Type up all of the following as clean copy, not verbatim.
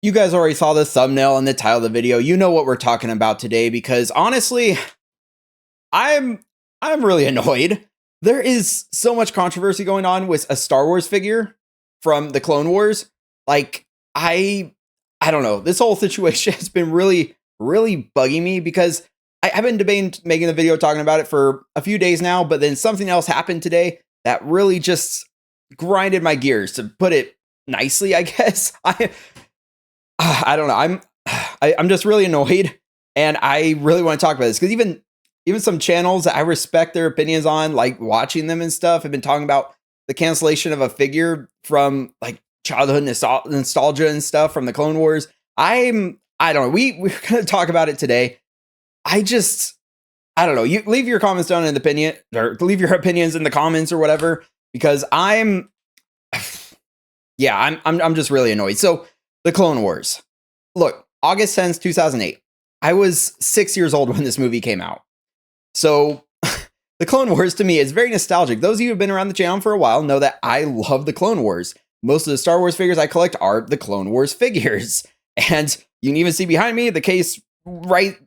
You guys already saw the thumbnail and the title of the video. You know what we're talking about today because honestly, I'm I'm really annoyed. There is so much controversy going on with a Star Wars figure from the Clone Wars. Like I I don't know. This whole situation has been really bugging me because I've been debating making the video talking about it for a few days now, but then something else happened today that really just grinded my gears, to put it nicely, I guess. I don't know. I'm just really annoyed, and I really want to talk about this because even some channels that I respect their opinions on, like watching them and stuff, have been talking about the cancellation of a figure from like childhood nostalgia and stuff from the Clone Wars. I don't know. We're gonna talk about it today. I don't know. You leave your comments down in the opinion, or leave your opinions in the comments or whatever, because I'm just really annoyed. So the Clone Wars. Look, August 10th, 2008. I was 6 years old when this movie came out. So the Clone Wars to me is very nostalgic. Those of you who have been around the channel for a while know that I love the Clone Wars. Most of the Star Wars figures I collect are the Clone Wars figures. And you can even see behind me, the case right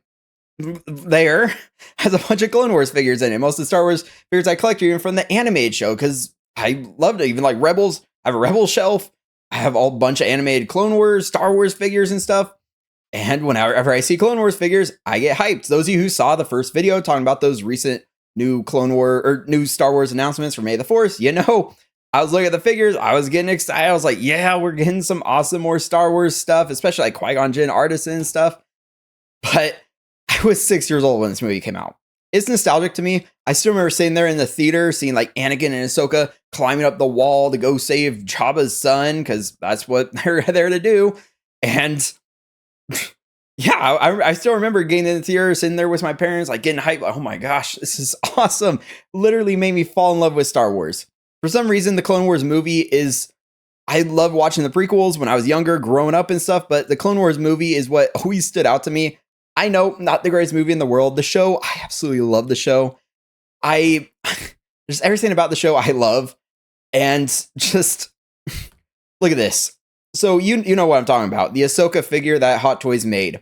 there has a bunch of Clone Wars figures in it. Most of the Star Wars figures I collect are even from the animated show because I loved it. Even like Rebels, I have a Rebel shelf. I have a bunch of animated Clone Wars, Star Wars figures and stuff. And whenever I see Clone Wars figures, I get hyped. Those of you who saw the first video talking about those recent new Clone War or new Star Wars announcements for May the 4th, I was looking at the figures. I was getting excited. I was like, yeah, we're getting some awesome more Star Wars stuff, especially like Qui-Gon Jinn, Artisan stuff. But I was 6 years old when this movie came out. It's nostalgic to me. I still remember sitting there in the theater, seeing like Anakin and Ahsoka climbing up the wall to go save Jabba's son, because that's what they're there to do. And yeah, I still remember getting in the theater, sitting there with my parents, like getting hyped. Like, oh my gosh, this is awesome. Literally made me fall in love with Star Wars. For some reason, the Clone Wars movie is, I love watching the prequels when I was younger, growing up and stuff, but the Clone Wars movie is what always stood out to me. I know, not the greatest movie in the world. The show, I absolutely love the show. Just everything about the show I love. And just look at this. So you know what I'm talking about. The Ahsoka figure that Hot Toys made.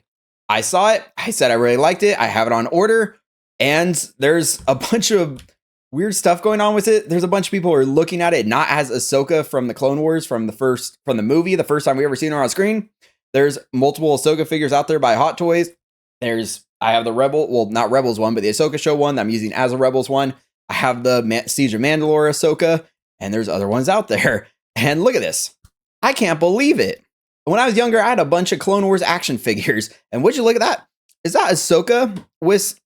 I saw it. I said I really liked it. I have it on order. And there's a bunch of weird stuff going on with it. There's a bunch of people who are looking at it not as Ahsoka from the Clone Wars, from the movie, the first time we ever seen her on screen. There's multiple Ahsoka figures out there by Hot Toys. I have the Rebel, well, not Rebels one, but the Ahsoka show one that I'm using as a Rebels one. I have the Siege of Mandalore Ahsoka, and there's other ones out there. And look at this. I can't believe it. When I was younger, I had a bunch of Clone Wars action figures. And would you look at that? Is that Ahsoka with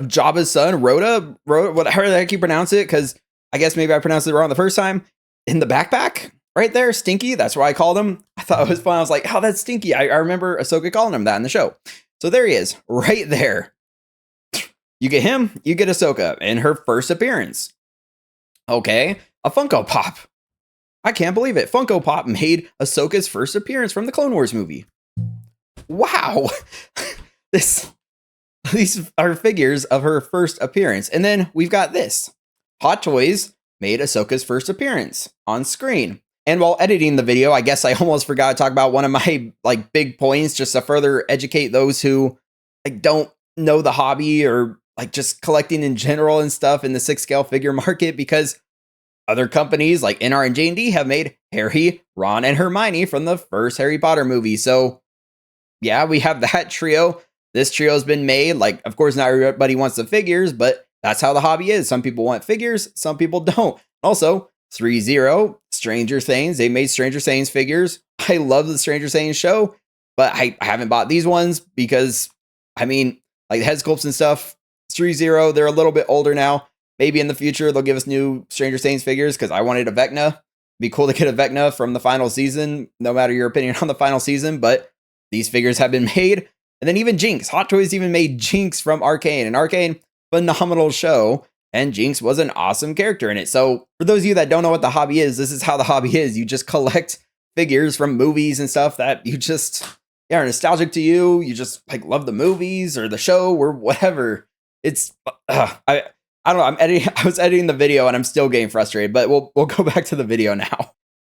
Jabba's son, Rhoda, whatever the heck you pronounce it? Because I guess maybe I pronounced it wrong the first time. In the backpack, right there, Stinky. That's what I called him. I thought it was fun. I was like, oh, that's Stinky. I remember Ahsoka calling him that in the show. So there he is, right there. You get him, you get Ahsoka in her first appearance. Okay, a Funko Pop. I can't believe it. Funko Pop made Ahsoka's first appearance from the Clone Wars movie. Wow. These are figures of her first appearance. And then we've got this. Hot Toys made Ahsoka's first appearance on screen. And while editing the video, I guess I almost forgot to talk about one of my like big points, just to further educate those who like don't know the hobby or like just collecting in general and stuff in the 6-scale figure market, because other companies like NR and J&D have made Harry, Ron, and Hermione from the first Harry Potter movie. So yeah, we have that trio. This trio has been made. Like, of course, not everybody wants the figures, but that's how the hobby is. Some people want figures, some people don't. Also, 3-0, Stranger Things. They made Stranger Things figures. I love the Stranger Things show, but I haven't bought these ones because, I mean, like the head sculpts and stuff, 3-0, they're a little bit older now. Maybe in the future they'll give us new Stranger Things figures, because I wanted a Vecna. It'd be cool to get a Vecna from the final season, no matter your opinion on the final season, but these figures have been made. And then even Jinx. Hot Toys even made Jinx from Arcane. And Arcane, phenomenal show. And Jinx was an awesome character in it. So for those of you that don't know what the hobby is, this is how the hobby is. You just collect figures from movies and stuff that you just are nostalgic to you. You just like love the movies or the show or whatever. It's I don't know. I was editing the video and I'm still getting frustrated, but we'll go back to the video now.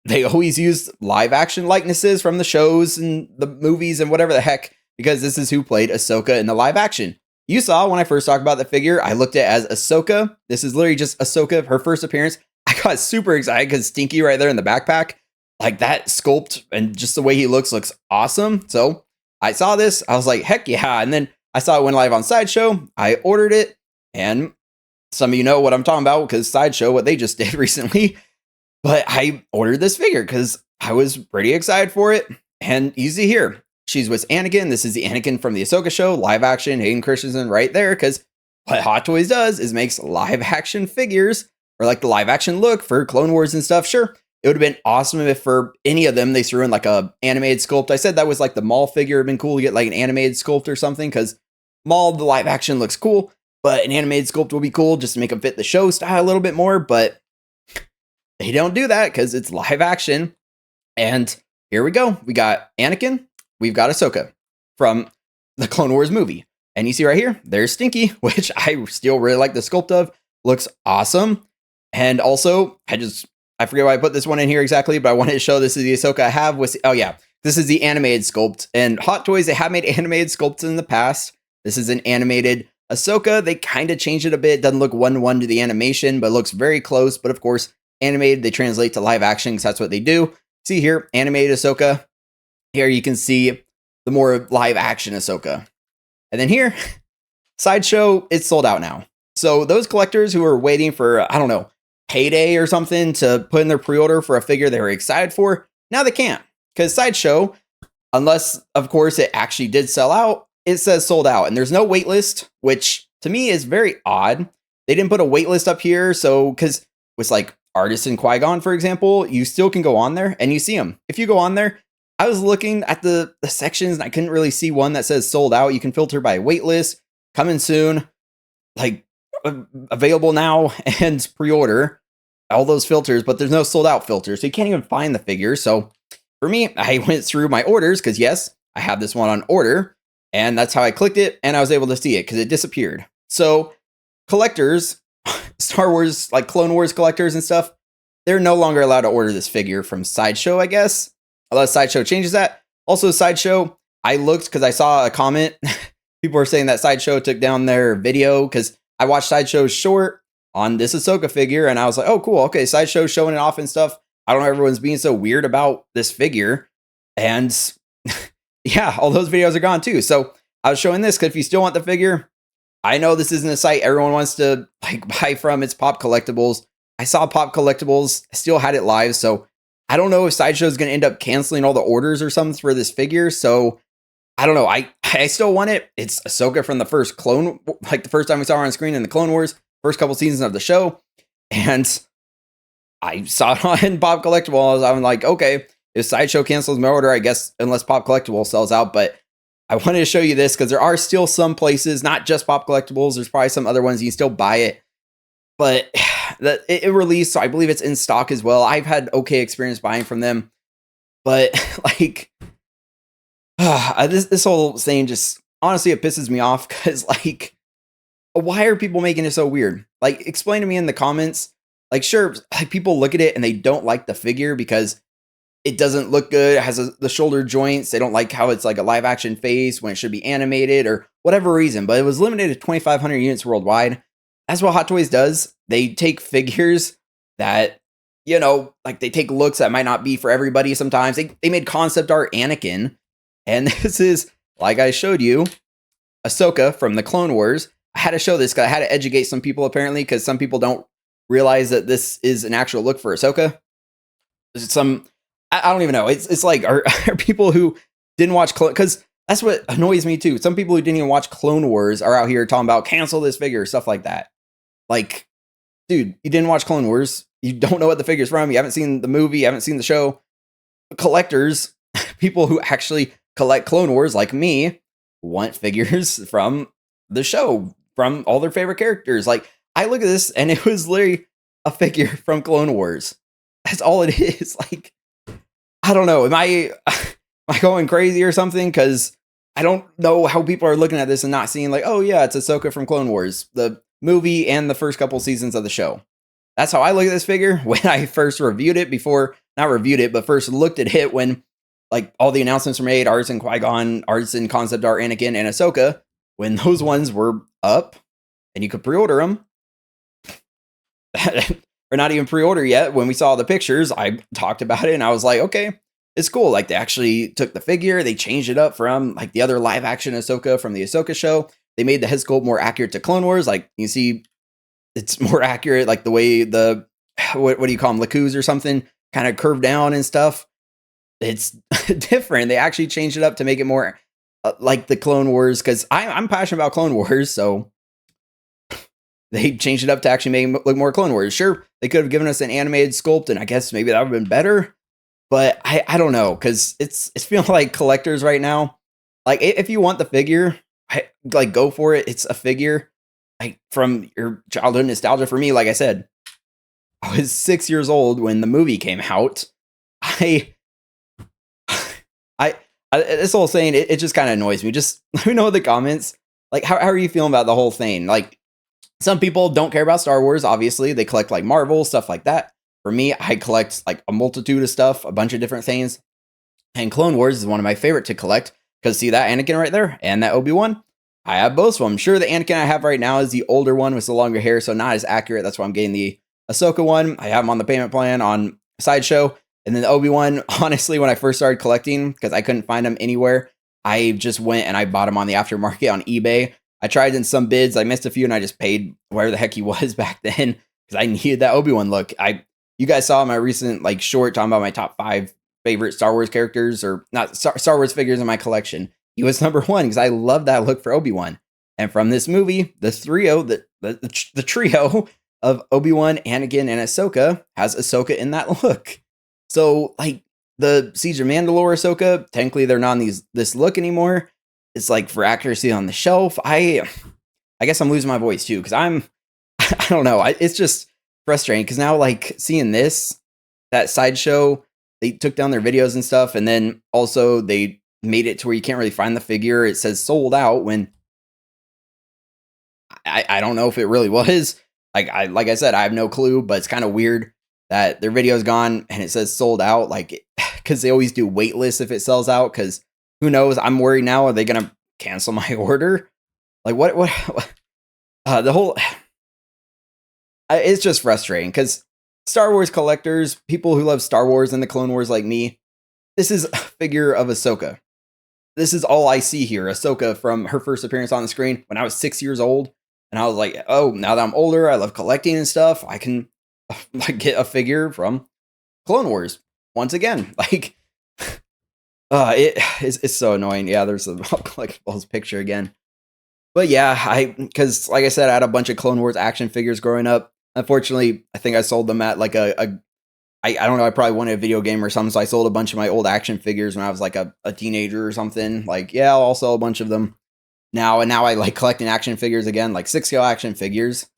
they always use live action likenesses from the shows and the movies and whatever the heck, because this is who played Ahsoka in the live action. You saw when I first talked about the figure, I looked at it as Ahsoka. This is literally just Ahsoka, her first appearance. I got super excited because Stinky right there in the backpack, like that sculpt and just the way he looks awesome. So I saw this, I was like, heck yeah. And then I saw it went live on Sideshow. I ordered it, and some of you know what I'm talking about because Sideshow, what they just did recently. But I ordered this figure because I was pretty excited for it. And easy here. She's with Anakin. This is the Anakin from the Ahsoka show, live action, Hayden Christensen right there. Because what Hot Toys does is makes live action figures, or like the live action look for Clone Wars and stuff. Sure, it would have been awesome if for any of them they threw in like a animated sculpt. I said that was like the Maul figure. It'd been cool to get like an animated sculpt or something, because Maul, the live action looks cool, but an animated sculpt will be cool just to make them fit the show style a little bit more. But they don't do that because it's live action. And here we go. We got Anakin. We've got Ahsoka from the Clone Wars movie. And you see right here, there's Stinky, which I still really like the sculpt of. Looks awesome. And also, I forget why I put this one in here exactly, but I wanted to show this is the Ahsoka I have with, oh yeah, this is the animated sculpt. And Hot Toys, they have made animated sculpts in the past. This is an animated Ahsoka. They kind of changed it a bit. It doesn't look 1-1 to the animation, but looks very close. But of course, animated, they translate to live action because that's what they do. See here, animated Ahsoka. Here you can see the more live action Ahsoka. And then here, Sideshow, it's sold out now. So those collectors who are waiting for, I don't know, payday or something to put in their pre-order for a figure they were excited for, now they can't. Because Sideshow, unless, of course, it actually did sell out, it says sold out. And there's no wait list, which to me is very odd. They didn't put a wait list up here. So, because with like Artists in Qui-Gon, for example, you still can go on there and you see them. If you go on there, I was looking at the sections and I couldn't really see one that says sold out. You can filter by wait list, coming soon, like available now, and pre-order, all those filters, but there's no sold out filter. So you can't even find the figure. So for me, I went through my orders because yes, I have this one on order, and that's how I clicked it. And I was able to see it because it disappeared. So collectors, Star Wars, like Clone Wars collectors and stuff, they're no longer allowed to order this figure from Sideshow, I guess. Unless Sideshow changes that. Also, Sideshow, I looked because I saw a comment. People were saying that Sideshow took down their video because I watched Sideshow's short on this Ahsoka figure, and I was like, oh, cool. Okay, Sideshow's showing it off and stuff. I don't know, everyone's being so weird about this figure. And yeah, all those videos are gone too. So I was showing this because if you still want the figure, I know this isn't a site everyone wants to like buy from. It's Pop Collectibles. I saw Pop Collectibles. I still had it live, so I don't know if Sideshow is going to end up canceling all the orders or something for this figure. So I don't know. I still want it. It's Ahsoka from the first clone, like the first time we saw her on screen in the Clone Wars, first couple seasons of the show. And I saw it on Pop Collectibles. I'm like, okay, if Sideshow cancels my order, I guess, unless Pop Collectibles sells out. But I wanted to show you this because there are still some places, not just Pop Collectibles. There's probably some other ones you can still buy it. But it released, so I believe it's in stock as well. I've had okay experience buying from them, but like this whole thing just honestly it pisses me off because like why are people making it so weird? Like explain to me in the comments. Like sure, like people look at it and they don't like the figure because it doesn't look good. It has the shoulder joints. They don't like how it's like a live action face when it should be animated or whatever reason. But it was limited to 2,500 units worldwide. That's what Hot Toys does. They take figures that, you know, like they take looks that might not be for everybody sometimes. They made concept art Anakin. And this is, like I showed you, Ahsoka from the Clone Wars. I had to show this because I had to educate some people apparently because some people don't realize that this is an actual look for Ahsoka. I don't even know. It's like, are people who didn't watch because that's what annoys me too. Some people who didn't even watch Clone Wars are out here talking about cancel this figure, stuff like that. Like, dude, you didn't watch Clone Wars. You don't know what the figure's from. You haven't seen the movie. You haven't seen the show. Collectors, people who actually collect Clone Wars, like me, want figures from the show, from all their favorite characters. Like, I look at this and it was literally a figure from Clone Wars. That's all it is. Like, I don't know. Am I going crazy or something? Because I don't know how people are looking at this and not seeing like, oh yeah, it's Ahsoka from Clone Wars, the movie and the first couple seasons of the show. That's how I look at this figure when I first reviewed it before. not reviewed it, but first looked at it when like all the announcements were made, arts and Qui-Gon, arts and concept art Anakin and Ahsoka, when those ones were up and you could pre-order them. Or not even pre-order yet. When we saw the pictures, I talked about it and I was like, okay, it's cool. Like they actually took the figure, they changed it up from like the other live action Ahsoka from the Ahsoka show. They made the head sculpt more accurate to Clone Wars. Like you see, it's more accurate, like the way the, what do you call them, Lakus or something, kind of curved down and stuff. It's different. They actually changed it up to make it more like the Clone Wars, because I'm passionate about Clone Wars, so they changed it up to actually make it look more Clone Wars. Sure, they could have given us an animated sculpt, and I guess maybe that would have been better. But I don't know, because it's feeling like collectors right now. Like if you want the figure, like go for it. It's a figure like from your childhood nostalgia. For me, like I said, I was 6 years old when the movie came out. This whole saying, it just kind of annoys me. Just let me know in the comments, like how are you feeling about the whole thing? Like some people don't care about Star Wars. Obviously, they collect like Marvel stuff like that. For me, I collect like a multitude of stuff, a bunch of different things. And Clone Wars is one of my favorite to collect because see that Anakin right there and that Obi-Wan? I have both of them. Sure, the Anakin I have right now is the older one with the longer hair, so not as accurate. That's why I'm getting the Ahsoka one. I have them on the payment plan on Sideshow. And then the Obi-Wan, honestly, when I first started collecting, because I couldn't find them anywhere, I just went and I bought them on the aftermarket on eBay. I tried in some bids. I missed a few and I just paid whatever the heck he was back then because I needed that Obi-Wan look. You guys saw my recent like short talking about my top 5 favorite Star Wars characters, or not Star Wars figures in my collection. He was number 1 because I love that look for Obi-Wan. And from this movie, the trio of Obi-Wan, Anakin, and Ahsoka has Ahsoka in that look. So like the Siege of Mandalore Ahsoka, technically they're not in this look anymore. It's like for accuracy on the shelf. I guess I'm losing my voice too because I don't know. It's just frustrating because now like seeing that Sideshow, they took down their videos and stuff, and then also they made it to where you can't really find the figure. It says sold out when I don't know if it really was. Like I said, I have no clue, but it's kind of weird that their video's gone and it says sold out. Like because they always do wait lists if it sells out. Because who knows? I'm worried now. Are they gonna cancel my order? Like what the whole. It's just frustrating because Star Wars collectors, people who love Star Wars and the Clone Wars like me, this is a figure of Ahsoka. This is all I see here. Ahsoka from her first appearance on the screen when I was 6 years old. And I was like, oh, now that I'm older, I love collecting and stuff. I can like get a figure from Clone Wars once again. Like, it's so annoying. Yeah, there's a collectibles picture again. But yeah, because like I said, I had a bunch of Clone Wars action figures growing up. Unfortunately, I think I sold them at like I don't know, I probably wanted a video game or something, so I sold a bunch of my old action figures when I was like a teenager or something. Like, yeah, I'll sell a bunch of them now, and now I like collecting action figures again, like 6-scale action figures.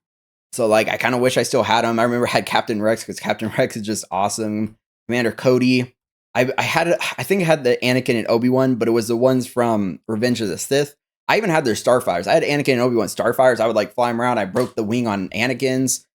So like, I kind of wish I still had them. I remember I had Captain Rex because Captain Rex is just awesome. Commander Cody. I think I had the Anakin and Obi-Wan, but it was the ones from Revenge of the Sith. I even had their Starfires. I had Anakin and Obi-Wan Starfires. I would like fly them around. I broke the wing on Anakin's.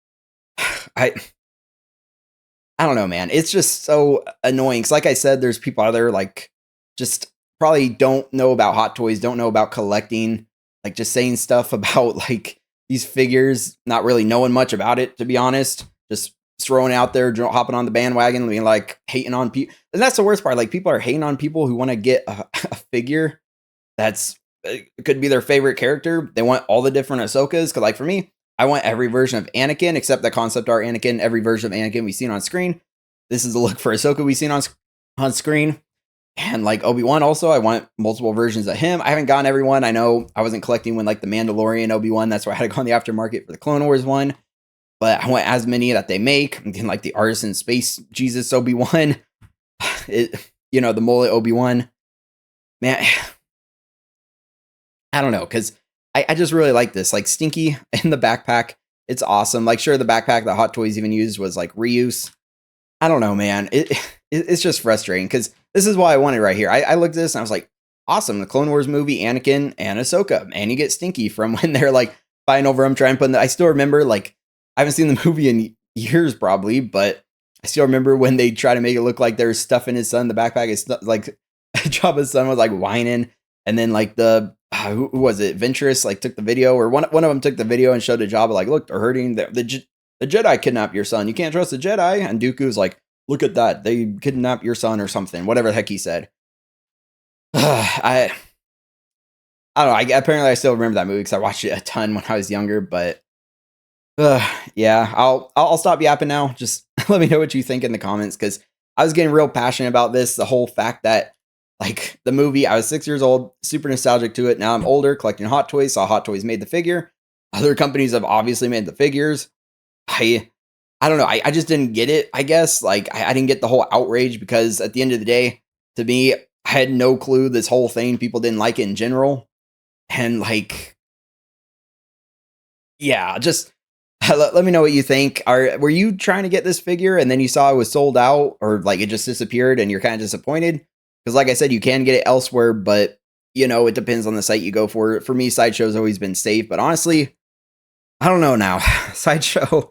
I don't know, man. It's just so annoying. Cause like I said, there's people out there like just probably don't know about Hot Toys, don't know about collecting, like just saying stuff about like these figures, not really knowing much about it, to be honest. Just throwing out there, hopping on the bandwagon, being like hating on people. And that's the worst part. Like people are hating on people who want to get a figure that's could be their favorite character. They want all the different Ahsokas. Cause like for me, I want every version of Anakin except the concept art Anakin, every version of Anakin we've seen on screen. This is the look for Ahsoka we've seen on screen. And like Obi-Wan also, I want multiple versions of him. I haven't gotten everyone. I know I wasn't collecting when like the Mandalorian Obi-Wan. That's why I had to go on the aftermarket for the Clone Wars one. But I want as many that they make. I'm getting like the Artisan Space Jesus Obi-Wan. The mullet Obi-Wan. Man, I don't know, because I just really like this. Like Stinky in the backpack. It's awesome. Like sure, the backpack that Hot Toys even used was like reuse. I don't know, man. It's just frustrating because this is why I wanted right here. I looked at this and I was like, awesome. The Clone Wars movie, Anakin and Ahsoka. And you get Stinky from when they're like fighting over him, trying to put I still remember, like, I haven't seen the movie in years probably, but I still remember when they try to make it look like there's stuff in his son. The backpack is like Jabba's son was like whining, and then like who was it? Ventress like took the video, or one of them took the video and showed to Jabba like, look, they're hurting the Jedi kidnapped your son. You can't trust the Jedi. And Dooku's like, look at that, they kidnapped your son or something, whatever the heck he said. I don't know. Apparently I still remember that movie because I watched it a ton when I was younger. But yeah, I'll stop yapping now. Just let me know what you think in the comments, because I was getting real passionate about this. The whole fact that like the movie, I was 6 years old, super nostalgic to it. Now I'm older, collecting Hot Toys. Saw Hot Toys made the figure. Other companies have obviously made the figures. I don't know. I just didn't get it. I guess like I didn't get the whole outrage, because at the end of the day, to me, I had no clue this whole thing. People didn't like it in general. And like, yeah, just let me know what you think. Were you trying to get this figure and then you saw it was sold out, or like it just disappeared and you're kind of disappointed? Because like I said, you can get it elsewhere, but it depends on the site you go for. For me, Sideshow's always been safe, but honestly, I don't know now. Sideshow,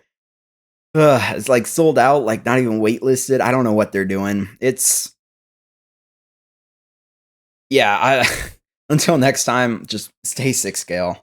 it's like sold out, like not even waitlisted. I don't know what they're doing. Yeah, until next time, just stay 6 scale.